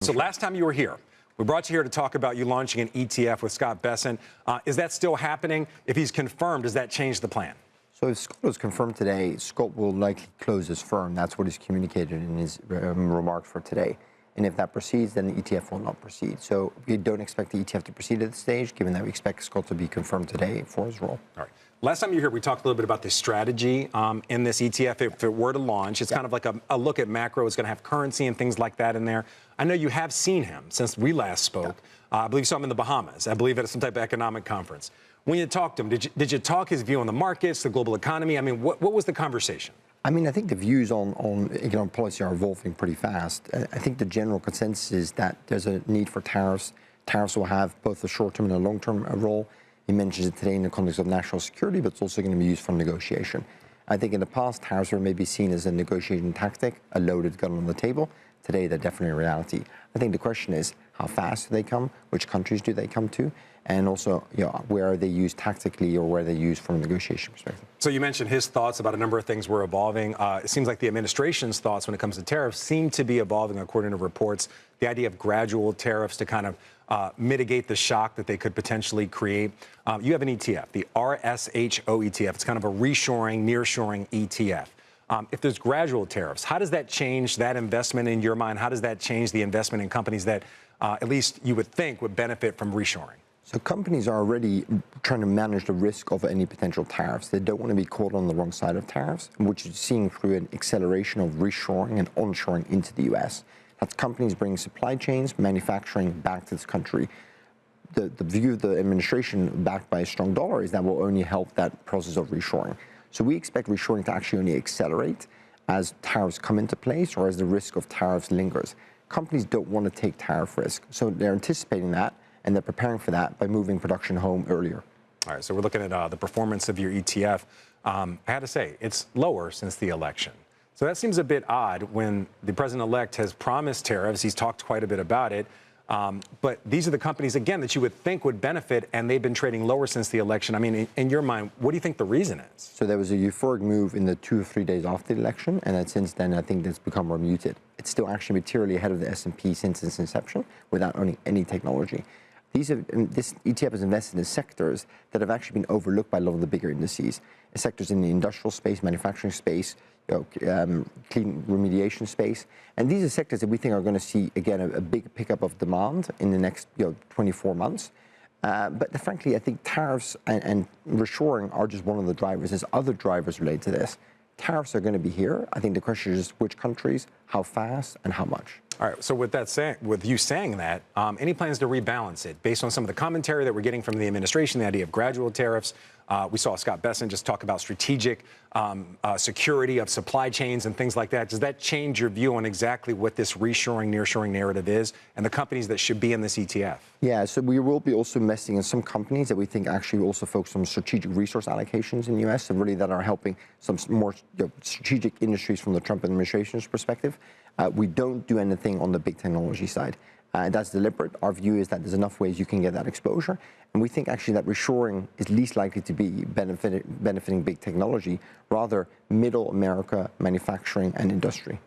So last time you were here, we brought you here to talk about you launching an ETF with Scott Bessent. Is that still happening? If he's confirmed, does that change the plan? So if Scott was confirmed today, Scott will likely close his firm. That's what he's communicated in his remarks for today. And if that proceeds, then the ETF will not proceed. So we don't expect the ETF to proceed at this stage, given that we expect Scott to be confirmed today for his role. All right. Last time you were here, we talked a little bit about the strategy in this ETF. If it were to launch, it's kind of like a look at macro. It's going to have currency and things like that in there. I know you have seen him since we last spoke. I believe you saw him in the Bahamas. I believe at some type of economic conference. When you talked to him, did you talk his view on the markets, the global economy? I mean, what was the conversation? I mean, I think the views on economic policy are evolving pretty fast. I think the general consensus is that there's a need for tariffs. Tariffs will have both a short-term and a long-term role. He mentions it today in the context of national security, but it's also going to be used for negotiation. I think in the past, tariffs were maybe seen as a negotiating tactic, a loaded gun on the table. Today, they're definitely a reality. I think the question is, how fast do they come? Which countries do they come to? And also, where are they used tactically or where are they used from a negotiation perspective? So you mentioned his thoughts about a number of things were evolving. It seems like the administration's thoughts when it comes to tariffs seem to be evolving according to reports. The idea of gradual tariffs to kind of mitigate the shock that they could potentially create. You have an ETF, the RSHO ETF. It's kind of a reshoring, nearshoring ETF. If there's gradual tariffs, how does that change that investment in your mind? How does that change the investment in companies that at least you would think would benefit from reshoring? So companies are already trying to manage the risk of any potential tariffs. They don't want to be caught on the wrong side of tariffs, which is seen through an acceleration of reshoring and onshoring into the U.S. That's companies bringing supply chains, manufacturing back to this country. The view of the administration, backed by a strong dollar, is that will only help that process of reshoring. So we expect reshoring to actually only accelerate as tariffs come into place or as the risk of tariffs lingers. Companies don't want to take tariff risk, so they're anticipating that, and they're preparing for that by moving production home earlier. All right, so we're looking at the performance of your ETF. I had to say, it's lower since the election. So that seems a bit odd when the president-elect has promised tariffs. He's talked quite a bit about it. But these are the companies, again, that you would think would benefit, and they've been trading lower since the election. I mean, in your mind, what do you think the reason is? So there was a euphoric move in the 2 or 3 days after the election, and then since then, I think that's become more muted. It's still actually materially ahead of the S&P since its inception without owning any technology. This ETF is invested in sectors that have actually been overlooked by a lot of the bigger indices. Sectors in the industrial space, manufacturing space, clean remediation space. And these are sectors that we think are going to see, again, a big pickup of demand in the next 24 months. But frankly, I think tariffs and reshoring are just one of the drivers. There's other drivers related to this. Tariffs are going to be here. I think the question is which countries, how fast, and how much. All right. So with you saying that, any plans to rebalance it based on some of the commentary that we're getting from the administration, the idea of gradual tariffs? We saw Scott Bessent just talk about strategic security of supply chains and things like that. Does that change your view on exactly what this reshoring, nearshoring narrative is and the companies that should be in this ETF? Yeah, so we will be also investing in some companies that we think actually also focus on strategic resource allocations in the U.S. and really that are helping some more strategic industries from the Trump administration's perspective. We don't do anything on the big technology side. That's deliberate. Our view is that there's enough ways you can get that exposure. And we think actually that reshoring is least likely to be benefiting big technology, rather middle America, manufacturing and industry.